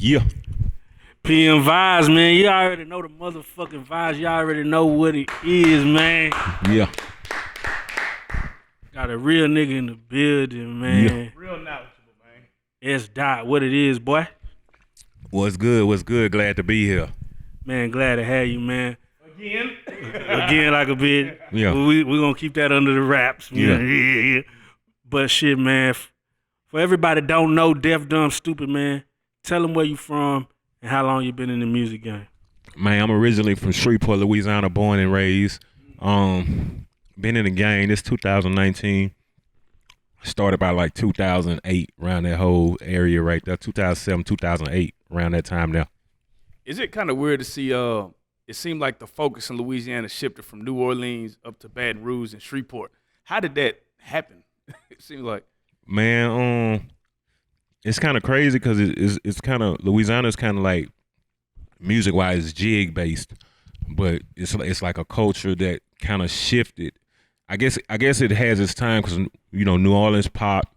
Yeah. PM Vibes, man. You already know the motherfucking vibes. You already know what it is, man. Yeah. Got a real nigga in the building, man. Yeah. Real knowledgeable, man. SDot, what it is, boy. What's good? What's good? Glad to be here. Man, glad to have you, man. Again? Again, like a bitch. Yeah. We gonna keep that under the wraps. Yeah. But shit, man. For everybody that don't know Deaf, Dumb, Stupid, man, tell them where you from and how long you been in the music game. Man, I'm originally from Shreveport, Louisiana, born and raised. Been in the game. This 2019. Started by like 2008, around that whole area right there. 2007, 2008, around that time now. Is it kind of weird to see, it seemed like the focus in Louisiana shifted from New Orleans up to Baton Rouge and Shreveport. How did that happen? It seems like. Man, it's kind of crazy because it's kind of, Louisiana's kind of like, music-wise, jig based, but it's like a culture that kind of shifted. I guess it has its time because New Orleans pop,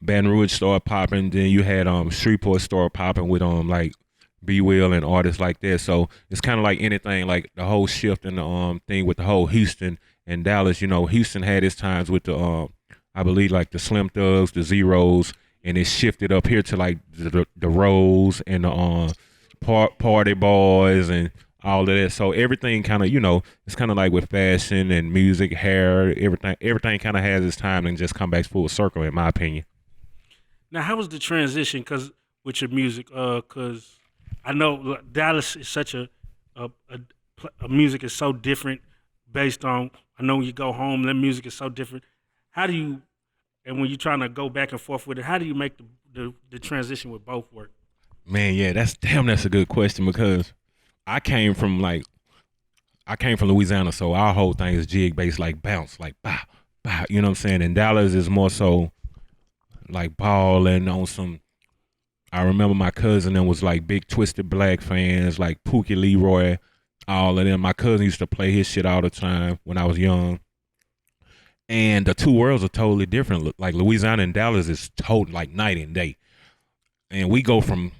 Baton Rouge started popping, then you had Shreveport started popping with like B Will and artists like that. So it's kind of like anything, like the whole shift in the thing with the whole Houston and Dallas. Houston had its times with the I believe like the Slim Thugs, the Zeros, and it shifted up here to like the Rose and the Party Boys and all of that. So everything kind of, it's kind of like with fashion and music, hair, everything kind of has its time and just come back full circle, in my opinion. Now, how was the transition with your music? Because I know Dallas is such a music is so different based on, I know when you go home, that music is so different. How do you, and when you're trying to go back and forth with it, how do you make the transition with both work? Man, yeah, that's a good question because I came from Louisiana, so our whole thing is jig based, like bounce, like bah, bah, you know what I'm saying? And Dallas is more so like balling on some. I remember my cousin that was like big Twisted Black fans, like Pookie Leroy, all of them. My cousin used to play his shit all the time when I was young. And the two worlds are totally different. Like Louisiana and Dallas is total like night and day. And we go from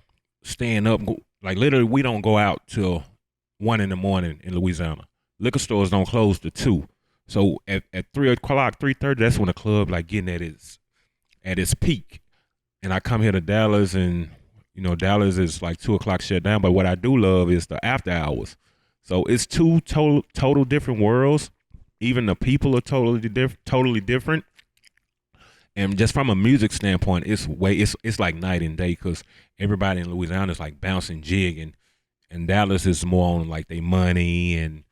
staying up, like literally we don't go out till 1 a.m. in Louisiana. Liquor stores don't close till 2. So at 3 o'clock, 3:30, that's when the club like getting at its peak. And I come here to Dallas, and Dallas is like 2 o'clock shut down. But what I do love is the after hours. So it's two total different worlds. Even the people are totally different. And just from a music standpoint, it's like night and day because everybody in Louisiana is like bouncing, jigging, and Dallas is more on like they money and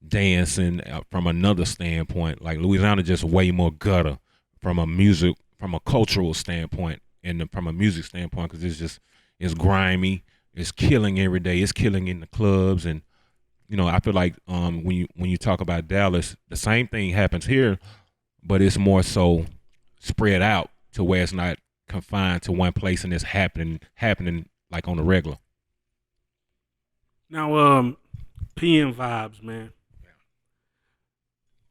dancing from another standpoint. Like Louisiana just way more gutter from a cultural standpoint and from a music standpoint because it's grimy, it's killing every day, it's killing in the clubs, and I feel like when you talk about Dallas, the same thing happens here, but it's more so spread out to where it's not confined to one place and it's happening like on the regular. Now, PM Vibes, man.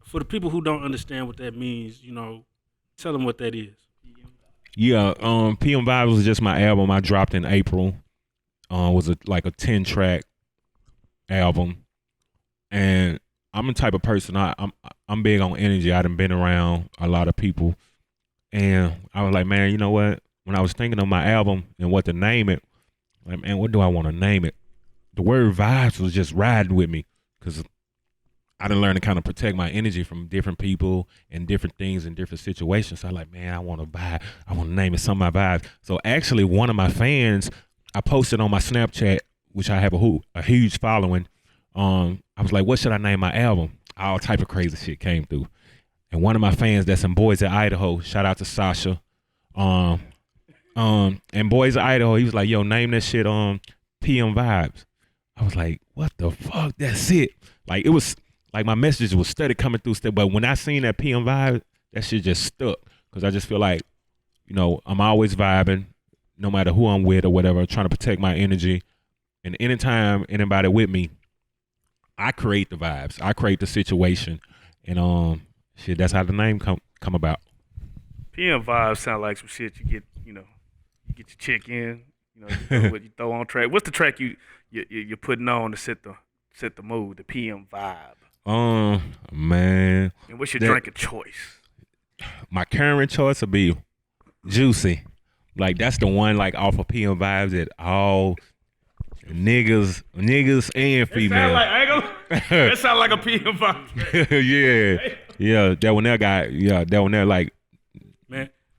For the people who don't understand what that means, tell them what that is. Yeah, PM Vibes was just my album I dropped in April. Was like a 10-track album, and I'm the type of person I'm big on energy. I done been around a lot of people. And I was like, man, you know what? When I was thinking of my album and what to name it, like, man, what do I want to name it? The word vibes was just riding with me because I done learned to kind of protect my energy from different people and different things in different situations. So I like, man, I want to vibe. I want to name it some of my vibes. So actually, one of my fans, I posted on my Snapchat, which I have a huge following. I was like, what should I name my album? All type of crazy shit came through. And one of my fans that's in Boise, Idaho, shout out to Sasha. And Boise, Idaho, he was like, yo, name that shit PM Vibes. I was like, what the fuck? That's it. Like, it was like my message was steady coming through. But when I seen that PM Vibe, that shit just stuck. Because I just feel like, I'm always vibing, no matter who I'm with or whatever, trying to protect my energy. And anytime anybody with me, I create the vibes. I create the situation. And shit, that's how the name come about. PM Vibes sound like some shit you get, you get your chick in, You know, what you throw on track. What's the track you're putting on to set the mood, the PM vibe? Man. And what's your drink of choice? My current choice would be Juicy. Like that's the one like off of PM vibes that all niggas and female. That sound like a PM vibe. yeah. That one there like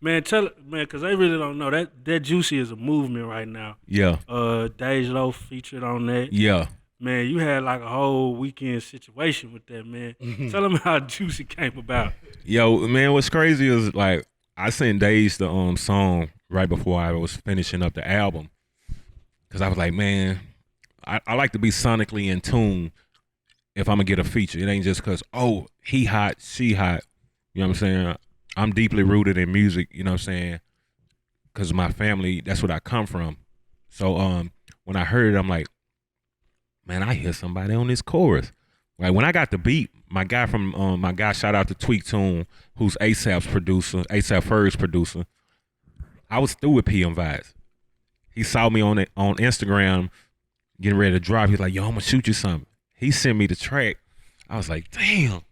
Man, cause they really don't know that Juicy is a movement right now. Yeah. Dej Loaf featured on that. Yeah. Man, you had like a whole weekend situation with that, man. Tell them how Juicy came about. Yo, man, what's crazy is like I sent Dej the song right before I was finishing up the album, cause I was like, man, I like to be sonically in tune if I'm gonna get a feature. It ain't just cause he hot, she hot. You know what I'm saying? I'm deeply rooted in music. You know what I'm saying? Cause my family, that's what I come from. So when I heard it, I'm like, man, I hear somebody on this chorus. Like when I got the beat, my guy shout out to Tweak Tune, who's ASAP's producer, ASAP Ferg's producer. I was through with PM Vibes. He saw me on Instagram getting ready to drop. He's like, yo, I'm gonna shoot you something. He sent me the track. I was like, damn.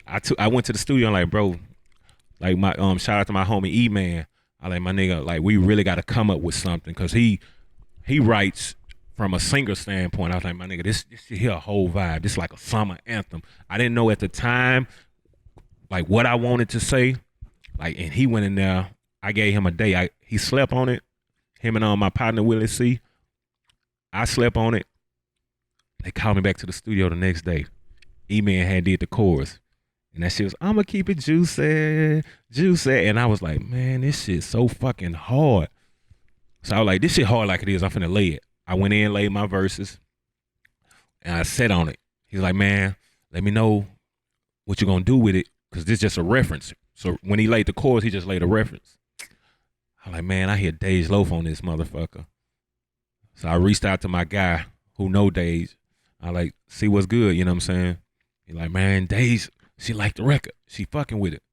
I went to the studio and like, bro, like my shout out to my homie E-Man. I like, my nigga, like we really gotta come up with something, cause he writes from a singer standpoint. I was like, my nigga, this here a whole vibe. This like a summer anthem. I didn't know at the time like what I wanted to say. Like, and he went in there. I gave him a day. He slept on it. Him and my partner Willie C. I slept on it. They called me back to the studio the next day. E-Man had did the chorus. And that shit was, I'ma keep it juicy. And I was like, man, this shit's so fucking hard. So I was like, this shit hard like it is. I'm finna lay it. I went in, laid my verses, and I sat on it. He's like, man, let me know what you're gonna do with it, because this is just a reference. So when he laid the chorus, he just laid a reference. I'm like, man, I hear Dej Loaf on this motherfucker. So I reached out to my guy who know Dej. I like, see what's good, you know what I'm saying? He's like, man, Dej, she liked the record. She fucking with it.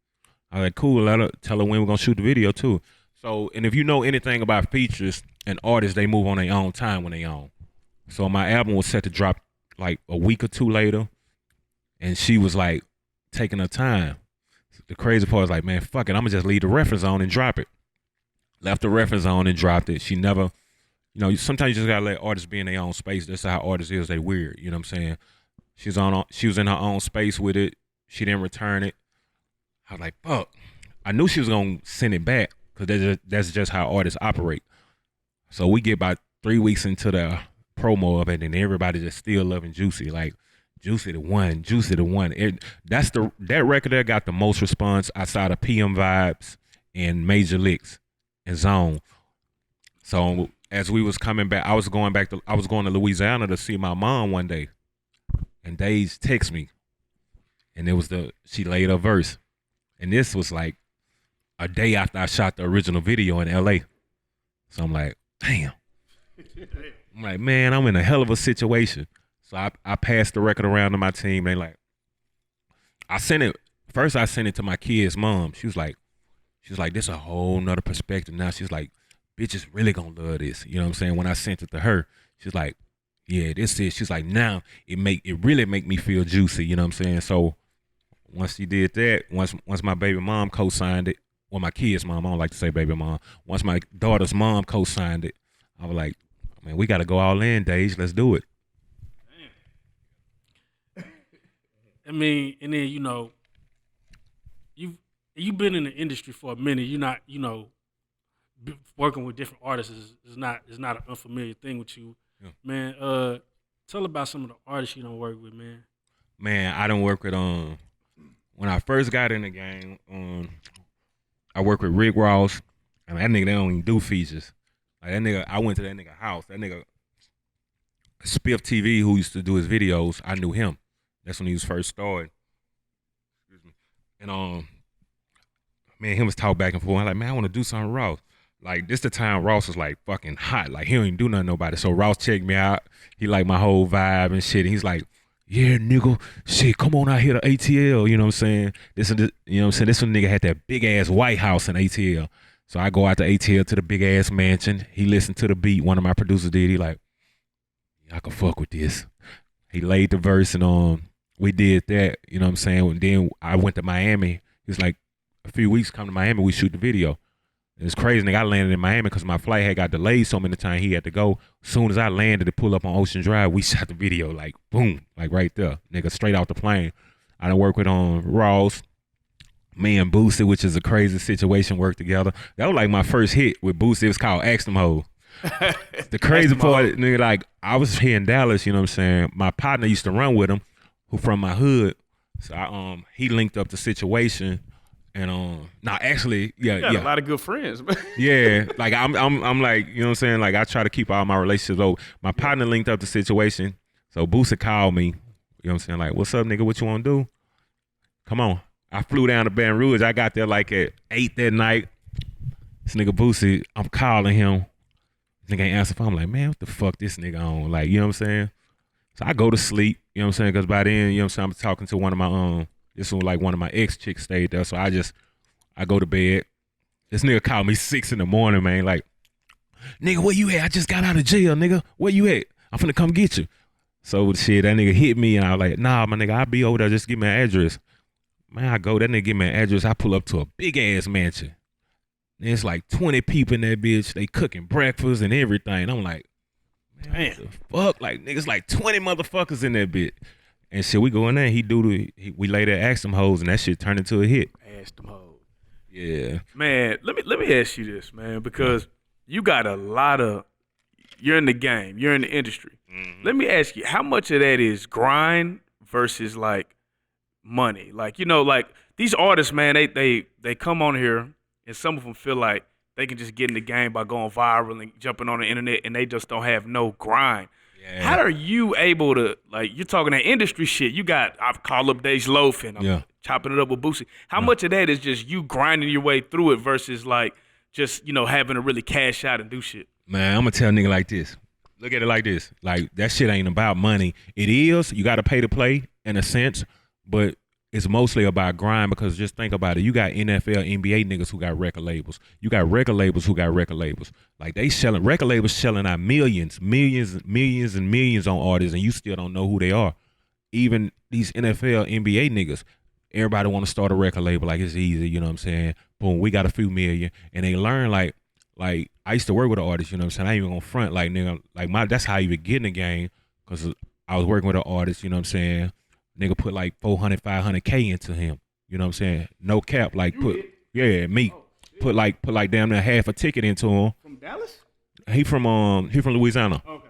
I like, cool, tell her when we're gonna shoot the video too. So, and if you know anything about features and artists, they move on their own time when they own. So my album was set to drop like a week or two later, and she was like taking her time. The crazy part was like, man, fuck it, I'm gonna just leave the reference on and drop it. Left the reference on and dropped it. She never, you know, sometimes you just gotta let artists be in their own space. That's how artists is. They weird, you know what I'm saying? She was in her own space with it. She didn't return it. I was like, fuck. I knew she was gonna send it back, because that's just how artists operate. So we get about 3 weeks into the promo of it, and everybody just still loving Juicy. Like, Juicy the one. That record there got the most response outside of PM Vibes and Major Licks and Zone. So as we was coming back, I was going to Louisiana to see my mom one day, and Dej text me, and it was she laid her verse, and this was like a day after I shot the original video in LA. So I'm like, damn. I'm like, man, I'm in a hell of a situation. So I passed the record around to my team. They like, I sent it to my kid's mom. She was like, this a whole nother perspective now. She's like, bitches really gonna love this. You know what I'm saying? When I sent it to her, she's like, yeah, this is. She's like, now it really make me feel juicy. You know what I'm saying? So once she did that, once my baby mom co-signed it, well, my kid's mom, I don't like to say baby mom. Once my daughter's mom co-signed it, I was like, man, we got to go all in, Dej. Let's do it. I mean, and then, you know, you've been in the industry for a minute. You're not, you know, working with different artists is not an unfamiliar thing with you. Yeah. Man, tell about some of the artists you don't work with, man. Man, I don't work with when I first got in the game, I worked with Rick Ross, and that nigga, they don't even do features. Like that nigga, I went to that nigga house. That nigga, Spiff TV, who used to do his videos, I knew him. That's when he was first started. Excuse me. And man, him was talk back and forth. I'm like, man, I want to do something with Ross. Like this the time Ross was like fucking hot. Like he don't even do nothing to nobody. So Ross checked me out. He liked my whole vibe and shit. And he's like, yeah, nigga, shit, come on out here to ATL. You know what I'm saying? You know what I'm saying? This one nigga had that big ass White House in ATL. So I go out to ATL to the big ass mansion. He listened to the beat. One of my producers did. He like, I can fuck with this. He laid the verse and we did that. You know what I'm saying? And then I went to Miami. He was like, a few weeks come to Miami, we shoot the video. And it's crazy, nigga. I landed in Miami because my flight had got delayed so many times he had to go. As soon as I landed to pull up on Ocean Drive, we shot the video like boom, like right there, nigga, straight off the plane. I done work with Ross. Me and Boosie, which is a crazy situation, worked together. That was like my first hit with Boosie. It was called Ask Them Ho. The crazy part, nigga, like I was here in Dallas, you know what I'm saying? My partner used to run with him, who from my hood. So he linked up the situation. And now actually, yeah. A lot of good friends. Yeah, like I'm like, you know what I'm saying? Like I try to keep all my relationships low. My partner linked up the situation. So Boosie called me, you know what I'm saying? Like, what's up, nigga? What you want to do? Come on. I flew down to Baton Rouge. I got there like at 8 that night. This nigga Boosie, I'm calling him. This nigga ain't answer phone. I'm like, man, what the fuck this nigga on? Like, you know what I'm saying? So I go to sleep, you know what I'm saying? Because by then, you know what I'm saying, I'm talking to one of my this was like one of my ex chicks stayed there. So I go to bed. This nigga called me 6 in the morning, man. Like, nigga, where you at? I just got out of jail, nigga. Where you at? I'm finna come get you. So shit, that nigga hit me and I was like, nah, my nigga, I'll be over there. Just give me an address. Man, I go, that nigga give me an address. I pull up to a big ass mansion. And it's like 20 people in that bitch. They cooking breakfast and everything. I'm like, man, what the fuck? Like, niggas like 20 motherfuckers in that bitch. And shit, we go in there, we lay there, ask them hoes, and that shit turned into a hit. Ask them hoes. Yeah. Man, let me ask you this, man, because you got you're in the game, you're in the industry. Mm-hmm. Let me ask you, how much of that is grind versus like money? Like, you know, like these artists, man, they come on here and some of them feel like they can just get in the game by going viral and jumping on the internet and they just don't have no grind. Yeah. How are you able to, like, you're talking that industry shit. You got, I've called up Dave's Loaf and I'm chopping it up with Boosie. How much of that is just you grinding your way through it versus, like, just, you know, having to really cash out and do shit? Man, I'm going to tell a nigga like this. Look at it like this. Like, that shit ain't about money. It is. You got to pay to play in a sense, but it's mostly about grind because just think about it. You got NFL, NBA niggas who got record labels. You got record labels who got record labels. Like record labels selling out millions and millions on artists and you still don't know who they are. Even these NFL, NBA niggas, everybody want to start a record label like it's easy, you know what I'm saying? Boom, we got a few million. And they learn like I used to work with an artist, you know what I'm saying? I ain't even gonna front like nigga, like that's how I even get in the game because I was working with an artist, you know what I'm saying? Nigga put like 400, 500K into him. You know what I'm saying? No cap. Like put like damn near half a ticket into him. From Dallas? He from Louisiana. Okay.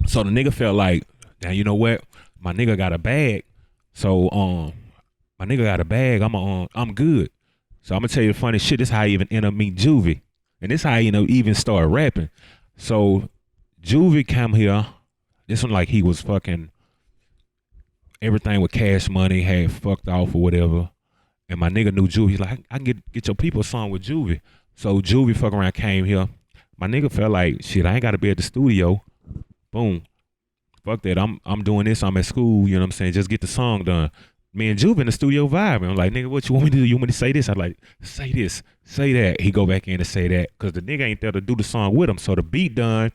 So the nigga felt like, now you know what? My nigga got a bag. So my nigga got a bag. I'm good. So I'm gonna tell you the funny shit. This how I even end up meeting Juvie. And this how I even start rapping. So Juvie come here. This one like he was fucking everything with Cash Money, had fucked off or whatever. And my nigga knew Juvie. He's like, I can get your people a song with Juvie. So Juvie fuck around came here. My nigga felt like, shit, I ain't got to be at the studio. Boom. Fuck that. I'm doing this. I'm at school. You know what I'm saying? Just get the song done. Me and Juvie in the studio vibing. I'm like, nigga, what you want me to do? You want me to say this? I'm like, say this, say that. He go back in and say that because the nigga ain't there to do the song with him. So the beat done.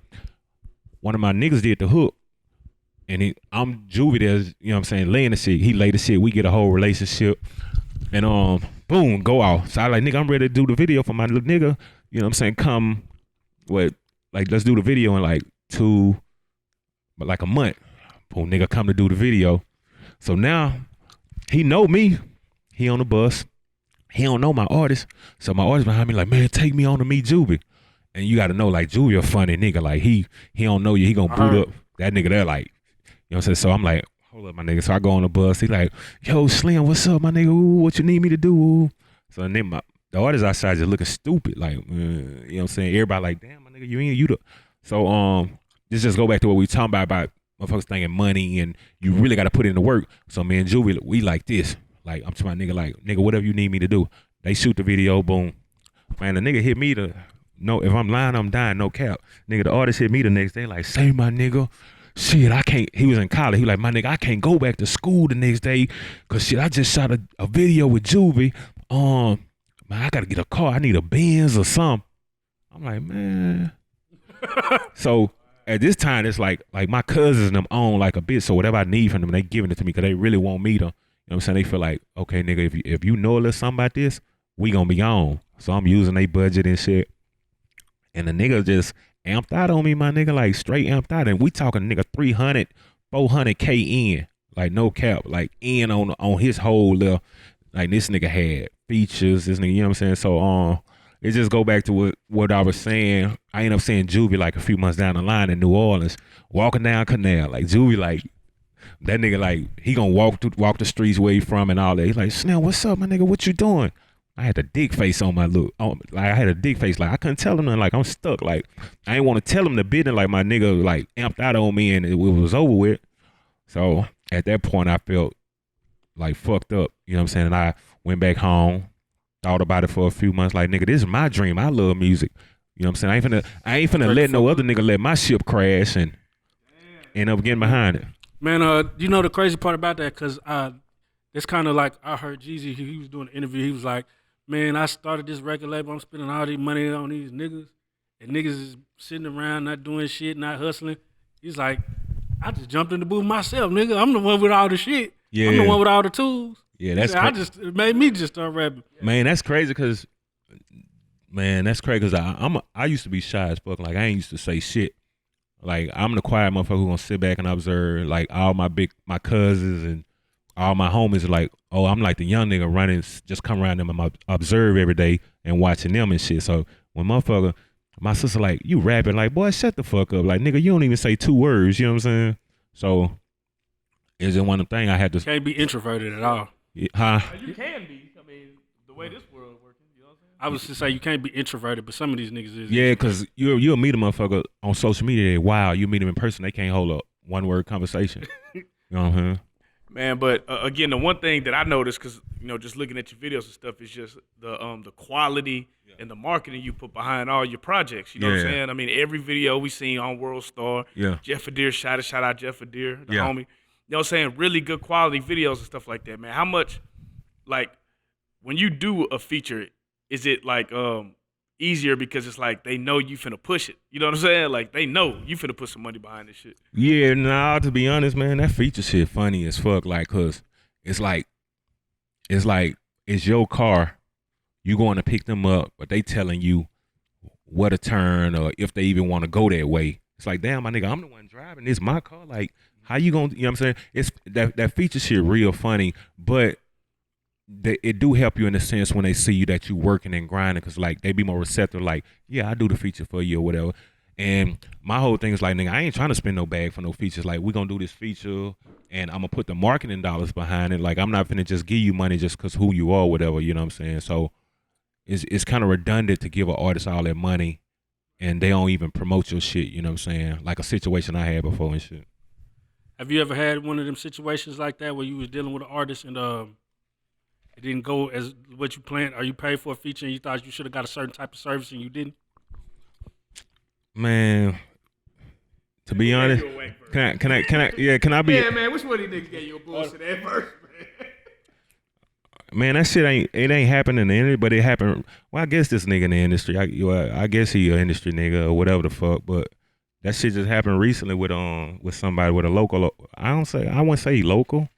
One of my niggas did the hook. And I'm Juvie there, you know what I'm saying, laying the shit. He lay the shit. We get a whole relationship. And boom, go off. So I like, nigga, I'm ready to do the video for my little nigga. You know what I'm saying? Let's do the video in like a month. Boom, nigga come to do the video. So now he know me. He on the bus. He don't know my artist. So my artist behind me like, man, take me on to meet Juvie. And you gotta know like Juvie a funny nigga. Like he don't know you. He gonna boot up. That nigga there like, you know what I'm saying? So I'm like, hold up, my nigga. So I go on the bus. He like, yo, Slim, what's up, my nigga? Ooh, what you need me to do? Ooh. So then the artist outside just looking stupid. Like, you know what I'm saying? Everybody like, damn, my nigga, you the. So this just go back to what we talking about motherfuckers thinking money and you really got to put in the work. So me and Juvie, we like this. Like, I'm to my nigga like, nigga, whatever you need me to do. They shoot the video, boom. Man, the nigga hit me to, no, if I'm lying, I'm dying, no cap. Nigga, the artist hit me the next day like, say my nigga. Shit, I can't, he was in college. He like, my nigga, I can't go back to school the next day because shit, I just shot a video with Juvie. man, I gotta get a car. I need a Benz or something. I'm like, man. So at this time, it's like my cousins and them own like a bit. So whatever I need from them, they giving it to me because they really want me to. You know what I'm saying? They feel like, okay, nigga, if you know a little something about this, we gonna be on. So I'm using their budget and shit. And the nigga just amped out on me, my nigga, like straight amped out. And we talking nigga 300, 400K in, like no cap, like in on his whole little, like this nigga had features, this nigga, you know what I'm saying? So it just go back to what I was saying. I ended up seeing Juvie like a few months down the line in New Orleans, walking down Canal. Like Juvie, like that nigga, like he gonna walk the streets where he from and all that. He's like, Snell, what's up, my nigga? What you doing? I had a dick face on my look. Like I had a dick face. Like I couldn't tell him nothing. Like I'm stuck. Like I ain't want to tell him the business. Like my nigga like amped out on me and it was over with. So at that point I felt like fucked up. You know what I'm saying? And I went back home, thought about it for a few months. Like nigga, this is my dream. I love music. You know what I'm saying? I ain't finna let no other nigga let my ship crash and end up getting behind it. Man, you know the crazy part about that, cause it's kind of like I heard Jeezy. He was doing an interview. He was like, man, I started this record label. I'm spending all this money on these niggas, and niggas is sitting around not doing shit, not hustling. He's like, I just jumped in the booth myself, nigga. I'm the one with all the shit. Yeah. I'm the one with all the tools. Yeah, that's it made me just start rapping. Man, that's crazy because I used to be shy as fuck. Like I ain't used to say shit. Like I'm the quiet motherfucker who gonna sit back and observe. Like all my cousins and all my homies are like, oh, I'm like the young nigga running, just come around them and observe every day and watching them and shit. So when my sister like, you rapping, like, boy, shut the fuck up. Like, nigga, you don't even say 2 words, you know what I'm saying? So it's just one of the things I had to. Can't be introverted at all. Huh? You can be. I mean, the way this world working, you know what I'm saying? I was to say you can't be introverted, but some of these niggas is. Yeah, because you'll meet a motherfucker on social media, they wow, you meet them in person, they can't hold a one-word conversation. You know what I'm saying? Man, but again, the one thing that I noticed, because just looking at your videos and stuff, is just the quality and the marketing you put behind all your projects. You know what I'm saying? I mean, every video we seen on World Star, Jeff Adair, shout out Jeff Adair, the homie. You know what I'm saying? Really good quality videos and stuff like that, man. How much, like, when you do a feature, is it like easier because it's like they know you finna push it? You know what I'm saying? Like they know you finna put some money behind this shit. Yeah, nah, to be honest, man, that feature shit funny as fuck. Like, cause it's your car, you going to pick them up, but they telling you what to turn or if they even want to go that way. It's like, damn, my nigga, I'm the one driving. It's my car. Like, how you gonna, you know what I'm saying? It's that feature shit real funny, but it do help you in a sense when they see you that you working and grinding, because like they be more receptive, like, yeah, I do the feature for you or whatever. And my whole thing is like, nigga, I ain't trying to spend no bag for no features. Like, we gonna do this feature and I'm gonna put the marketing dollars behind it. Like, I'm not finna just give you money just cause who you are or whatever, you know what I'm saying? So it's kind of redundant to give an artist all that money and they don't even promote your shit, you know what I'm saying? Like a situation I had before and shit. Have you ever had one of them situations like that where you was dealing with an artist and it didn't go as what you planned, or you paid for a feature and you thought you should have got a certain type of service and you didn't? Man, to be honest, can I be? Yeah, man, which one of these niggas gave you a bullshit at first, man? Man, that shit ain't happening in the industry, but it happened. Well, I guess this nigga in the industry, I guess he an industry nigga or whatever the fuck, but that shit just happened recently with somebody with a local. I wouldn't say local,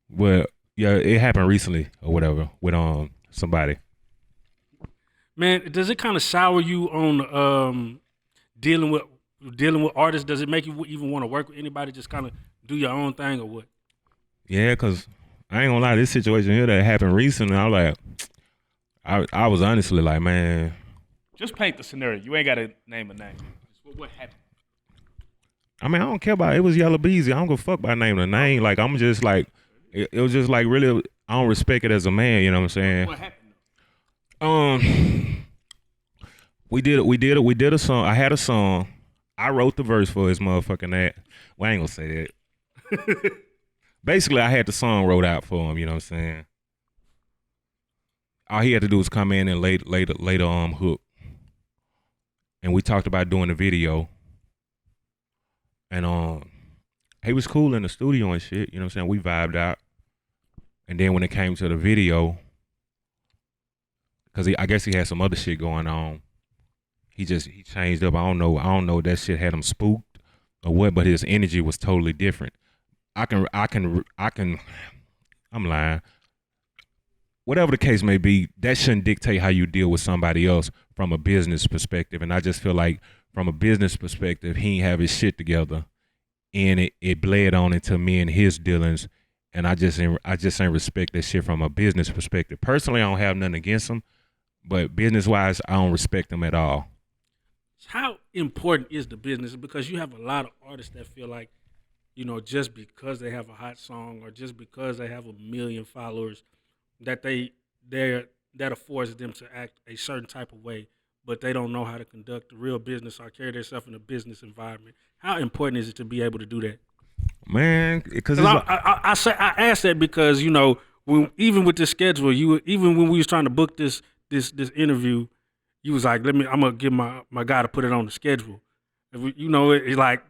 but yeah, it happened recently or whatever with somebody. Man, does it kind of sour you on dealing with artists? Does it make you even want to work with anybody? Just kind of do your own thing or what? Yeah, cause I ain't gonna lie, this situation here that happened recently, I was like, I was honestly like, man. Just paint the scenario. You ain't gotta name a name. What happened? I mean, I don't care about it. It was Yellow Beezy. I don't give a fuck about naming a name. Like, I'm just like, it was just like really, I don't respect it as a man. You know what I'm saying? What happened? We did a song. I had a song. I wrote the verse for his motherfucking ass. Well, I ain't gonna say that. Basically, I had the song wrote out for him. You know what I'm saying? All he had to do was come in and lay the hook. And we talked about doing the video. And he was cool in the studio and shit, you know what I'm saying? We vibed out. And then when it came to the video, because I guess he had some other shit going on. He changed up. I don't know if that shit had him spooked or what, but his energy was totally different. I'm lying. Whatever the case may be, that shouldn't dictate how you deal with somebody else from a business perspective. And I just feel like from a business perspective, he ain't have his shit together, and it bled on into me and his dealings. And I just ain't respect that shit from a business perspective. Personally, I don't have nothing against him, but business wise, I don't respect him at all. How important is the business? Because you have a lot of artists that feel like, just because they have a hot song or just because they have 1 million followers, that that affords them to act a certain type of way, but they don't know how to conduct a real business or carry themselves in a business environment. How important is it to be able to do that? Man, because I asked that because even with this schedule, even when we was trying to book this interview, you was like, I'm gonna give my guy to put it on the schedule. It's like,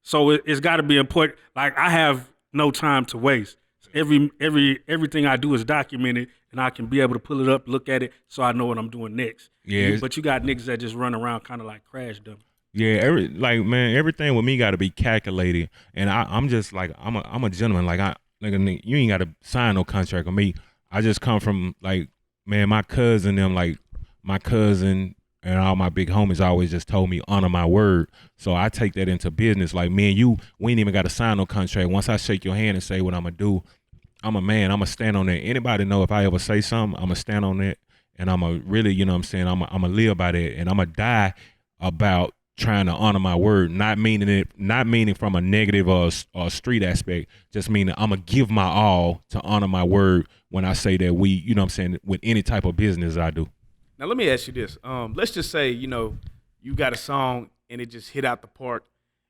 so it's got to be important. Like, I have no time to waste. Everything I do is documented, and I can be able to pull it up, look at it, so I know what I'm doing next. Yeah, but you got niggas that just run around kind of like crash dummies. Yeah, everything with me got to be calculated, and I'm just like I'm a gentleman. You ain't got to sign no contract with me. I just come from my cousin and all my big homies always just told me honor my word. So I take that into business. Like, me and you, we ain't even got to sign no contract. Once I shake your hand and say what I'm gonna do, I'm a man. I'm gonna stand on that. Anybody know if I ever say something, I'm gonna stand on that, and I'm gonna really, I'm gonna live by that, and I'm gonna die about trying to honor my word, not meaning from a negative or street aspect, just meaning I'm gonna give my all to honor my word when I say that with any type of business I do. Now let me ask you this. Let's just say, you got a song and it just hit out the park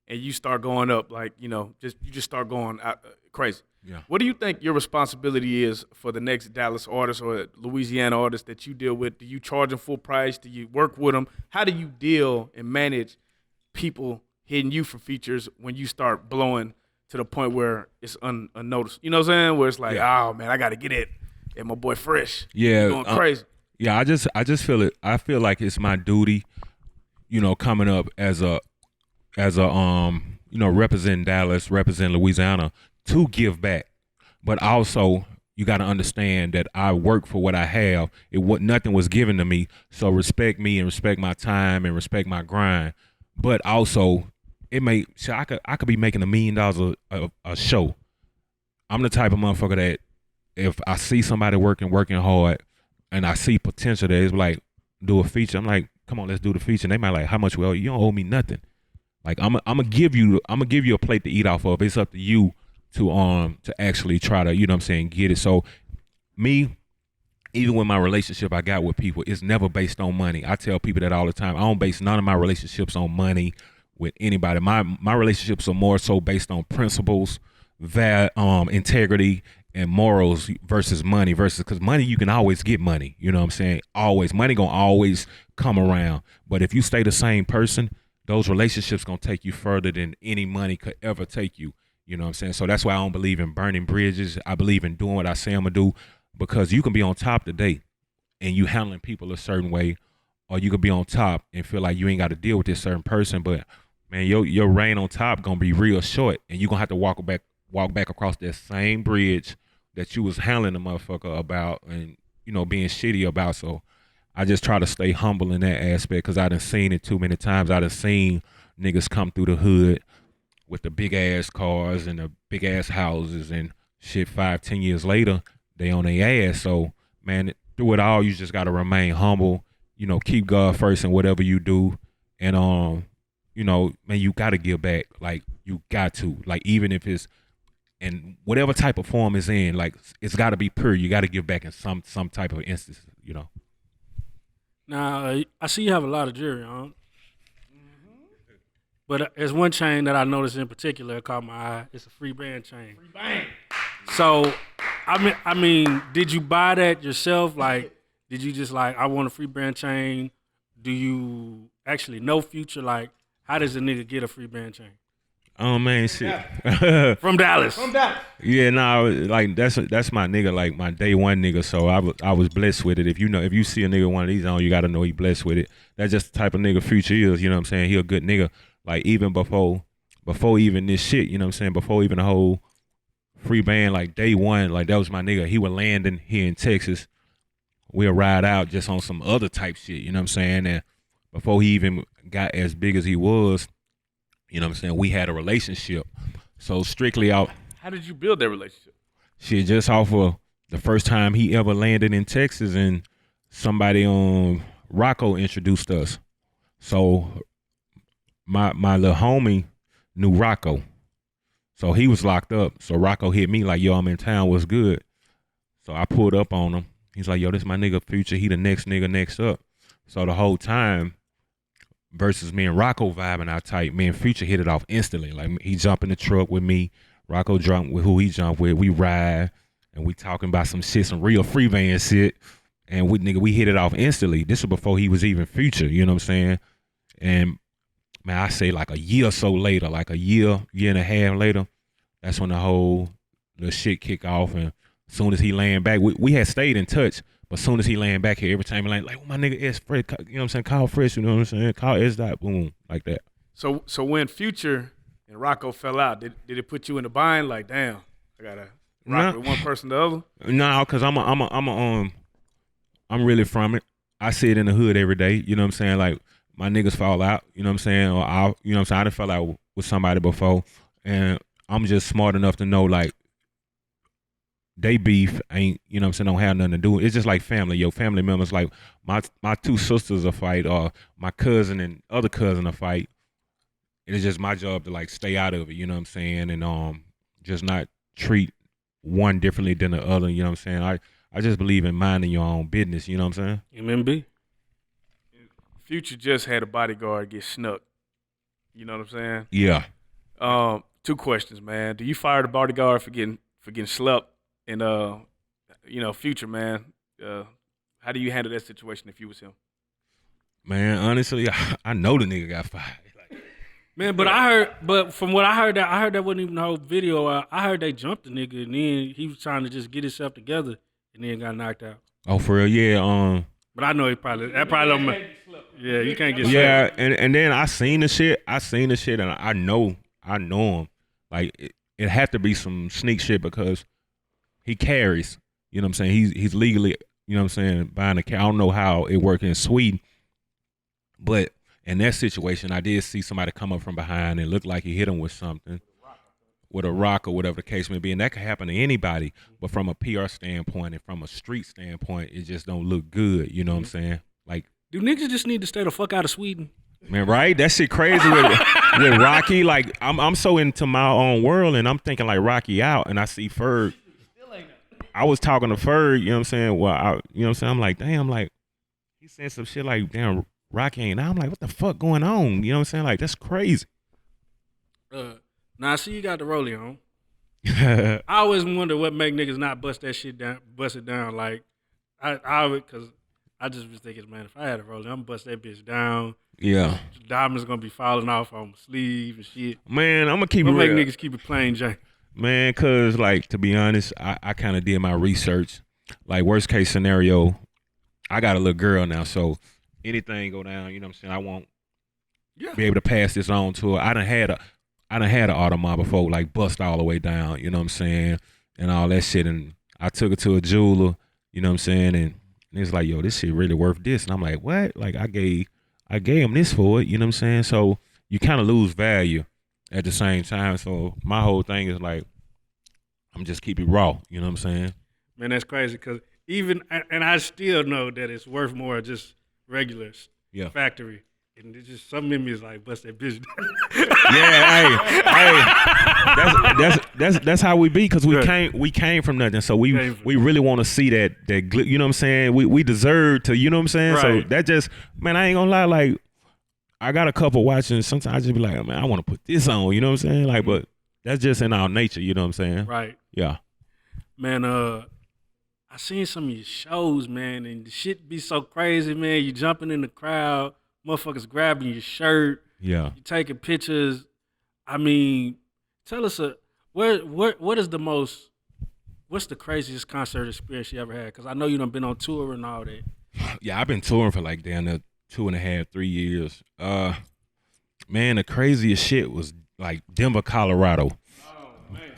and you start going up you just start going out, crazy. Yeah. What do you think your responsibility is for the next Dallas artist or Louisiana artist that you deal with? Do you charge them full price? Do you work with them? How do you deal and manage people hitting you for features when you start blowing to the point where it's unnoticed? You know what I'm saying? Where it's like, oh man, I got to get it. And my boy Fresh, yeah, going crazy. Yeah, I just feel it. I feel like it's my duty, coming up as a representing Dallas, representing Louisiana, to give back. But also, you got to understand that I work for what I have. Nothing was given to me, so respect me and respect my time and respect my grind. But also, I could be making $1 million a show. I'm the type of motherfucker that if I see somebody working hard and I see potential there, it's like, do a feature. I'm like, come on, let's do the feature. And they might like, how much? Well, you don't owe me nothing. Like, I'm gonna give you a plate to eat off of. It's up to you to actually try to, get it. So me, even with my relationship I got with people, it's never based on money. I tell people that all the time. I don't base none of my relationships on money with anybody. My relationships are more so based on principles, integrity, and morals versus money. Because money, you can always get money. You know what I'm saying? Always. Money gonna always come around. But if you stay the same person, those relationships gonna take you further than any money could ever take you. You know what I'm saying? So that's why I don't believe in burning bridges. I believe in doing what I say I'm gonna do, because you can be on top today and you handling people a certain way, or you could be on top and feel like you ain't got to deal with this certain person. But man, your reign on top gonna be real short, and you gonna have to walk back across that same bridge that you was handling the motherfucker about and being shitty about. So I just try to stay humble in that aspect, because I done seen it too many times. I done seen niggas come through the hood with the big ass cars and the big ass houses and shit. 5-10 years later, they on their ass. So man, through it all, you just gotta remain humble. Keep God first in whatever you do, and man, you gotta give back. Like, you got to, like, even if it's in whatever type of form it's in, like, it's gotta be pure. You gotta give back in some type of instance. Now, I see you have a lot of jewelry on. But there's one chain that I noticed in particular that caught my eye. It's a free band chain. Free band. So, I mean, did you buy that yourself? Like, did you just like, I want a free band chain? Do you actually know Future? Like, how does a nigga get a free band chain? Oh man, shit. From Dallas. Yeah, nah, like that's my nigga, like my day one nigga. So I was blessed with it. If you see a nigga one of these on, you gotta know he blessed with it. That's just the type of nigga Future is. You know what I'm saying? He a good nigga. Like even before even this shit. You know what I'm saying? Before even the whole free band, like day one, like that was my nigga. He would land in here in Texas. We'll ride out just on some other type shit. You know what I'm saying? And before he even got as big as he was, you know what I'm saying? We had a relationship. So strictly out. How did you build that relationship? Shit, just off of the first time he ever landed in Texas, and somebody on Rocco introduced us. So my little homie knew Rocco. So he was locked up. So Rocco hit me like, yo, I'm in town, what's good? So I pulled up on him. He's like, yo, this my nigga Future. He the next nigga next up. So the whole time, versus me and Rocco vibing out tight, me and Future hit it off instantly. Like he jump in the truck with me, Rocco jump with who he jump with. We ride and we talking about some shit, some real free van shit. And we hit it off instantly. This was before he was even Future, you know what I'm saying? And man, I say like a year or so later, like a year and a half later, that's when the shit kick off. And as soon as he land back, we had stayed in touch. But as soon as he land back here, every time he land, like, my nigga S Fresh, you know what I'm saying? Call Fresh, you know what I'm saying? Call SDot, boom, like that. So when Future and Rocco fell out, did it put you in the bind? Like, damn, I gotta rock with one person the other? No, cause I'm really from it. I see it in the hood every day. You know what I'm saying? Like my niggas fall out. You know what I'm saying? Or you know what I'm saying? I done fell out with somebody before, and I'm just smart enough to know like they beef ain't, you know what I'm saying, don't have nothing to do. It's just like family. Your family members, like my two sisters a fight, or my cousin and other cousin a fight. It's just my job to like stay out of it, you know what I'm saying, and just not treat one differently than the other, you know what I'm saying. I just believe in minding your own business, you know what I'm saying. MMB. Future just had a bodyguard get snuck. You know what I'm saying? Yeah. Two questions, man. Do you fire the bodyguard for getting slept? And Future, man, how do you handle that situation if you was him? Man, honestly, I know the nigga got fired. Man, but from what I heard that wasn't even the whole video. I heard they jumped the nigga, and then he was trying to just get himself together, and then got knocked out. Oh, for real? Yeah. But I know that probably don't. Yeah, you can't get. Yeah, and then I seen the shit, and I know him. Like it had to be some sneak shit because he carries. You know what I'm saying? He's legally, you know what I'm saying, buying a car. I don't know how it works in Sweden, but in that situation, I did see somebody come up from behind and look like he hit him with something, with a rock or whatever the case may be. And that could happen to anybody. But from a PR standpoint and from a street standpoint, it just don't look good. You know what I'm saying? Like, do niggas just need to stay the fuck out of Sweden? Man, right? That shit crazy with Rocky. Like, I'm so into my own world, and I'm thinking like Rocky out, and I see Ferg. I was talking to Ferg, you know what I'm saying? Well, you know what I'm saying? I'm like, damn, like, he said some shit like, damn, Rocky ain't out. I'm like, what the fuck going on? You know what I'm saying? Like, that's crazy. Now I see you got the rollie on. I always wonder what make niggas not bust it down. Like, because I just was thinking, man, if I had a rollie, I'm gonna bust that bitch down. Yeah. Diamonds gonna be falling off on my sleeve and shit. Man, I'm gonna keep it real. Make niggas keep it plain Jane. Man, cause like, to be honest, I kind of did my research. Like, worst case scenario, I got a little girl now, so anything go down, you know what I'm saying, I won't be able to pass this on to her. I done had an Audemars before, like, bust all the way down, you know what I'm saying, and all that shit. And I took her to a jeweler, you know what I'm saying, and it's like, yo, this shit really worth this. And I'm like, what? Like, I gave him this for it, you know what I'm saying? So you kind of lose value at the same time. So my whole thing is like, I'm just keep it raw, you know what I'm saying? Man, that's crazy, because and I still know that it's worth more just regular factory. And it's just some in me is like, bust that bitch down. Yeah, hey, that's how we be, because we came from nothing. So we really want to see that you know what I'm saying? We deserve to, you know what I'm saying? Right. So that just, man, I ain't gonna lie, like, I got a couple watching. Sometimes I just be like, man, I want to put this on, you know what I'm saying? Like, but that's just in our nature, you know what I'm saying? Right. Yeah. Man, I seen some of your shows, man, and the shit be so crazy, man. You jumping in the crowd, motherfuckers grabbing your shirt. Yeah. You taking pictures. I mean, tell us what is the most, what's the craziest concert experience you ever had? Because I know you done been on tour and all that. Yeah, I've been touring for like damn near 2.5, 3 years. Man, the craziest shit was like Denver, Colorado. Oh man.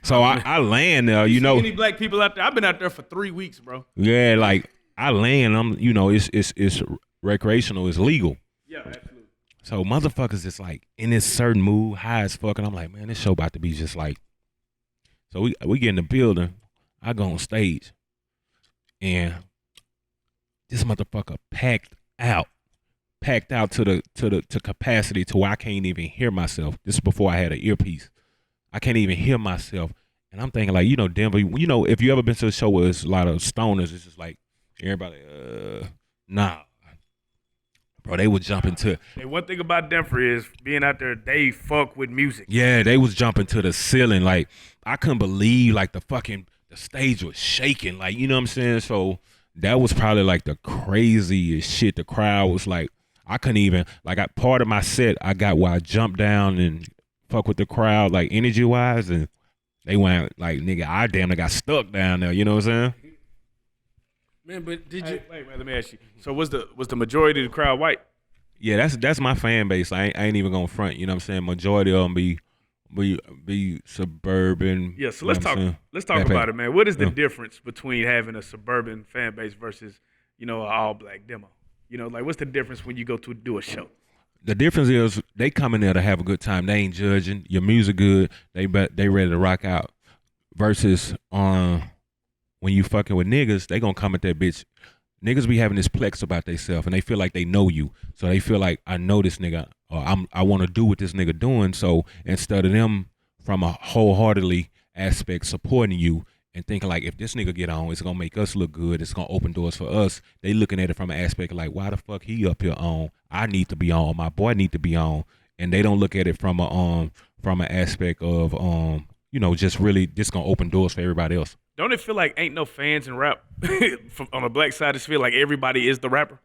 So I land there, you know. Any black people out there? I've been out there for 3 weeks, bro. Yeah, like I land, it's recreational, it's legal. Yeah, absolutely. So motherfuckers is like in this certain mood, high as fuck, and I'm like, man, this show about to be just like. So we get in the building, I go on stage, and this motherfucker packed out to capacity to where I can't even hear myself. This is before I had an earpiece. I can't even hear myself. And I'm thinking like, Denver, if you ever been to a show where it's a lot of stoners, it's just like everybody, nah. Bro, they would jump into. Hey, one thing about Denver is being out there, they fuck with music. Yeah, they was jumping to the ceiling. Like, I couldn't believe like the stage was shaking. Like, you know what I'm saying? So that was probably like the craziest shit. The crowd was like, I couldn't even, like, part of my set I got where I jumped down and fuck with the crowd, like energy wise, and they went like, nigga, I damn near got stuck down there. You know what I'm saying? Man, but did you? Wait, let me ask you. So was the majority of the crowd white? Yeah, that's my fan base. I ain't even gonna front. You know what I'm saying? Majority of them be suburban. Yeah. So you let's know what I'm talk. saying? Let's talk Backpack. about it, man. What is the Yeah. difference between having a suburban fan base versus, an all black demo? Like what's the difference when you go to do a show? The difference is they come in there to have a good time. They ain't judging. Your music good. They ready to rock out. Versus when you fucking with niggas, they gonna come at that bitch. Niggas be having this plex about themselves, and they feel like they know you. So they feel like, I know this nigga, or I want to do what this nigga doing. So instead of them from a wholeheartedly aspect supporting you and thinking like, if this nigga get on, it's gonna make us look good. It's gonna open doors for us. They looking at it from an aspect of like, why the fuck he up here on? I need to be on. My boy need to be on. And they don't look at it from an aspect of just really this gonna open doors for everybody else. Don't it feel like ain't no fans in rap? On the black side, it feel like everybody is the rapper.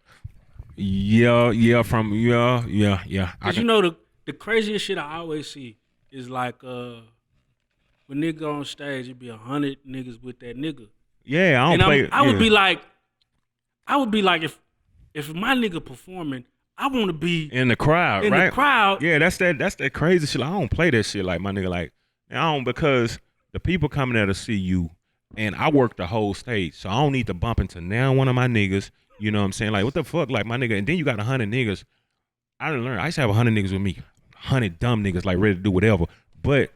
Yeah. Because The craziest shit I always see is like when nigga on stage, it be 100 niggas with that nigga. Yeah, I don't play. I would be like, if my nigga performing, I want to be in the crowd, in right? the crowd. Yeah, that's that crazy shit. I don't play that shit like my nigga. Like, I don't, because the people coming there to see you, and I work the whole stage, so I don't need to bump into now one of my niggas. You know what I'm saying? Like, what the fuck, like my nigga, and then you got 100 niggas. I didn't learn. I used to have 100 niggas with me, 100 dumb niggas like ready to do whatever. But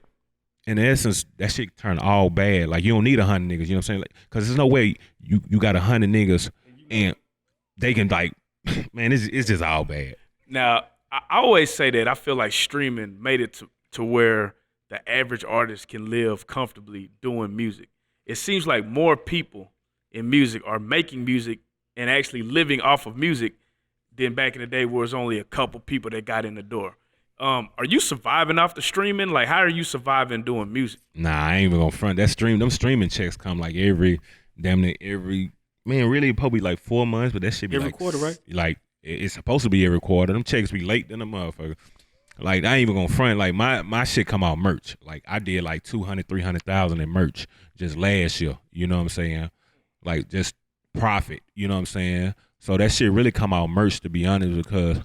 in essence, that shit turned all bad. Like, you don't need 100 niggas. You know what I'm saying? Like, because there's no way you got 100 niggas and they can like, man, it's just all bad. Now, I always say that I feel like streaming made it to where the average artist can live comfortably doing music. It seems like more people in music are making music and actually living off of music than back in the day where it was only a couple people that got in the door. Are you surviving off the streaming? Like, how are you surviving doing music? Nah, I ain't even gonna front. Them streaming checks come like damn near every, man, really probably like 4 months, but that shit be Every like quarter, right? Like, it's supposed to be every quarter. Them checks be late than a motherfucker. Like, I ain't even gonna front. Like, my shit come out merch. Like, I did like 200,000-300,000 in merch just last year. You know what I'm saying? Like, just profit. You know what I'm saying? So that shit really come out merch, to be honest, because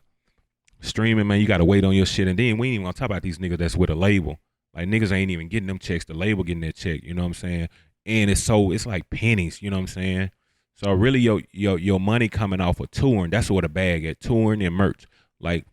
streaming, man, you gotta wait on your shit. And then we ain't even gonna talk about these niggas that's with a label. Like, niggas ain't even getting them checks. The label getting that check. You know what I'm saying? And it's like pennies. You know what I'm saying? So really, your money coming off of touring. That's where the bag at. Touring and merch. Like,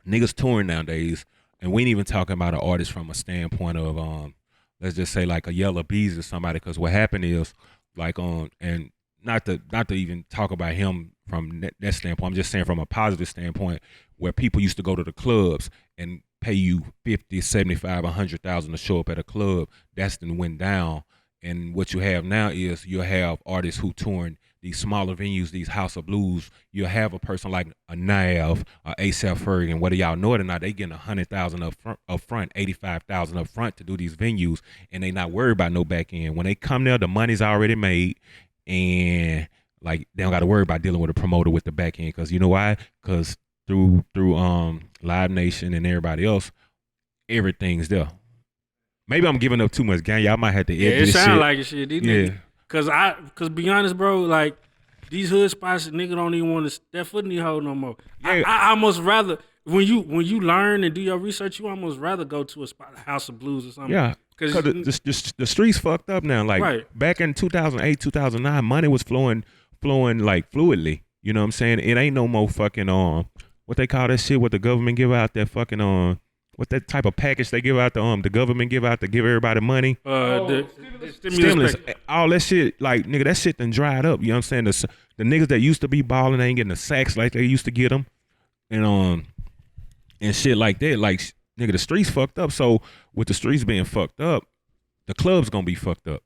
niggas touring nowadays, and we ain't even talking about an artist from a standpoint of let's just say like a Yellow Bees or somebody. Because what happened is like and not to even talk about him from that standpoint. I'm just saying from a positive standpoint, where people used to go to the clubs and pay you 50, 75, 100,000 to show up at a club. That's then went down. And what you have now is you'll have artists who touring these smaller venues, these House of Blues. You'll have a person like a Nav, A$AP Ferg, whether y'all know it or not, they getting 100,000 up front, 85,000 up front to do these venues, and they not worried about no back end. When they come there, the money's already made, and like they don't got to worry about dealing with a promoter with the back end. Because you know why? Because through Live Nation and everybody else, everything's there. Maybe I'm giving up too much game. Y'all might have to edit Yeah, it this sound shit. like it shit. These Yeah. niggas, cause be honest, bro, like these hood spots, nigga don't even want to step foot in the hole no more. Yeah. I almost rather when you learn and do your research, you almost rather go to a spot, House of Blues or something. Yeah, because the streets fucked up now. Like Right. back in 2008, 2009, money was flowing like fluidly. You know what I'm saying? It ain't no more fucking what they call that shit. What the government give out that fucking what that type of package they give out the government give out to give everybody money. The Stimulus, all that shit, like nigga, that shit done dried up. You know what I'm saying? The niggas that used to be balling ain't getting the sacks like they used to get them, and shit like that. Like nigga, the streets fucked up. So with the streets being fucked up, the club's gonna be fucked up.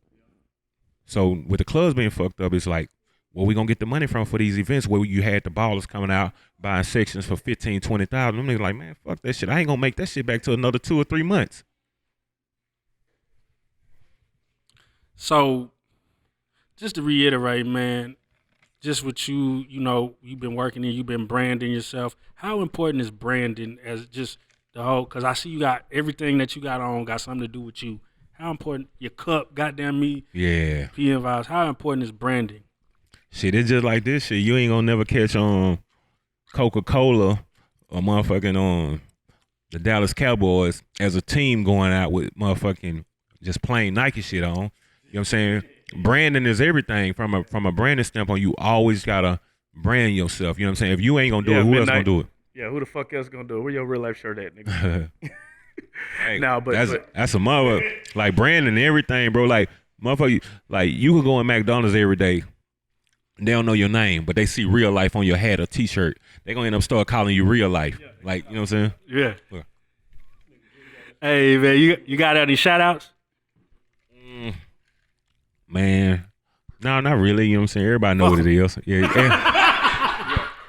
So with the clubs being fucked up, it's like, where we gonna get the money from for these events where you had the ballers coming out buying sections for 15, 20,000? Them niggas like, man, fuck that shit. I ain't gonna make that shit back to another 2 or 3 months. So, just to reiterate, man, just what you've been working in, you've been branding yourself. How important is branding as just the whole? Because I see you got everything that you got on got something to do with you. How important your cup, goddamn me, Yeah. PM vibes. How important is branding? Shit, it's just like this shit. You ain't gonna never catch on Coca-Cola or motherfucking the Dallas Cowboys as a team going out with motherfucking just plain Nike shit on. You know what I'm saying? Branding is everything. From a branding standpoint, you always gotta brand yourself. You know what I'm saying? If you ain't gonna do it, who else gonna do it? Yeah, who the fuck else gonna do it? Where your real life shirt at, nigga? Hey, Nah, but that's a mother like branding and everything, bro. Like motherfucker, like you could go in McDonald's every day. They don't know your name, but they see Real Life on your hat or T-shirt. They gonna end up start calling you Real Life. Like, you know what I'm saying? Yeah. Yeah. Hey, man, you got any shout outs? Man, no, not really. You know what I'm saying? Everybody know what it is. Yeah,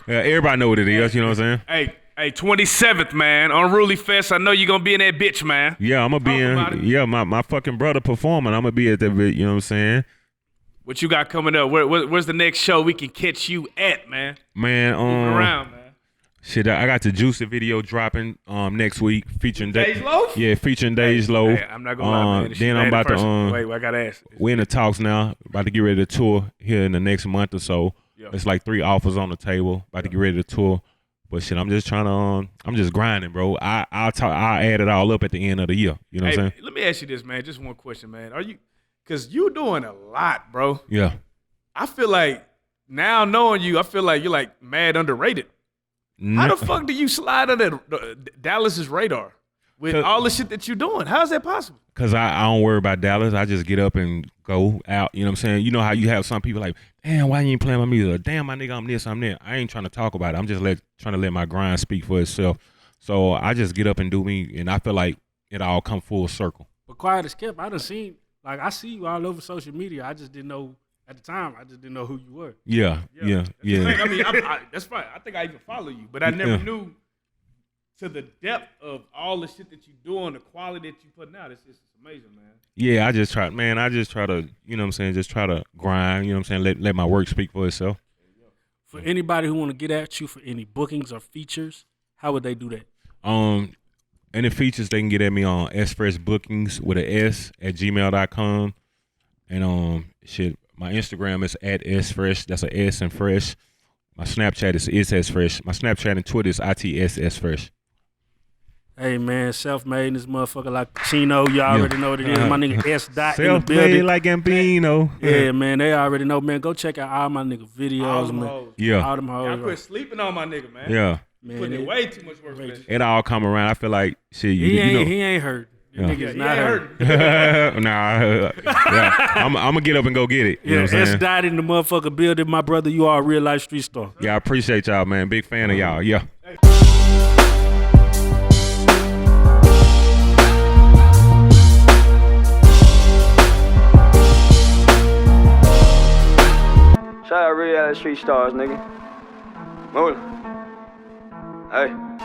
everybody know what it is. You know what I'm saying? Hey, 27th, man, on Reallyfest. I know you gonna be in that bitch, man. Yeah, I'm gonna be about in. it. Yeah, my fucking brother performing. I'm gonna be at that bit. You know what I'm saying? What you got coming up? Where's the next show we can catch you at, man? Man, Moving around, man. shit, I got the Juicy video dropping next week featuring Dej Loaf? Yeah, featuring Dej Loaf. Hey, I'm not gonna lie, man. Then I'm about to wait, I gotta ask. we're in the talks now. About to get ready to tour here in the next month or so. Yeah. It's like 3 offers on the table. About to get ready to tour. But shit, I'm just trying to I'm just grinding, bro. I'll add it all up at the end of the year. You know what I'm saying? Let me ask you this, man. Just one question, man. Cause you doing a lot, bro. Yeah. I feel like now knowing you, I feel like you're like mad underrated. How the fuck do you slide under Dallas's radar with all the shit that you doing? How is that possible? Cause I don't worry about Dallas. I just get up and go out. You know what I'm saying? You know how you have some people like, damn, why you ain't playing my music? Or, damn, my nigga, I'm this, I'm that. I ain't trying to talk about it. I'm just trying to let my grind speak for itself. So I just get up and do me, and I feel like it all come full circle. But quiet as kept, I done seen, like, I see you all over social media. I just didn't know, at the time, I just didn't know who you were. Yeah. I mean, that's fine. I think I even follow you, but I never knew to the depth of all the shit that you doing, the quality that you putting out. It's amazing, man. Yeah, I just try to, you know what I'm saying, just try to grind, you know what I'm saying, let my work speak for itself. For anybody who want to get at you for any bookings or features, how would they do that? Any features they can get at me on SFresh Bookings with an S at gmail.com. And shit, my Instagram is at SFresh. That's a S and fresh. My Snapchat is SFresh. My Snapchat and Twitter is ITSSFresh. Hey man, self-made in this motherfucker like Pacino. You already know what it is. My nigga SDot in the Self-made building. like Gambino. Yeah, man, they already know, man. Go check out all my nigga videos, All them man. hoes. Yeah. All them hoes. Y'all quit sleeping on my nigga, man. Yeah. Man, Putting in way too much work for this shit. It all come around. I feel like shit. he You ain't hurt. The Yeah. nigga's He not ain't hurt. hurting. I'm gonna get up and go get it. You know what I'm saying? SDot in the motherfucker building. My brother, you are a real life street star. Yeah, I appreciate y'all, man. Big fan of y'all. Yeah. Shout out Reallyfe Street Stars, nigga. Move. Hey.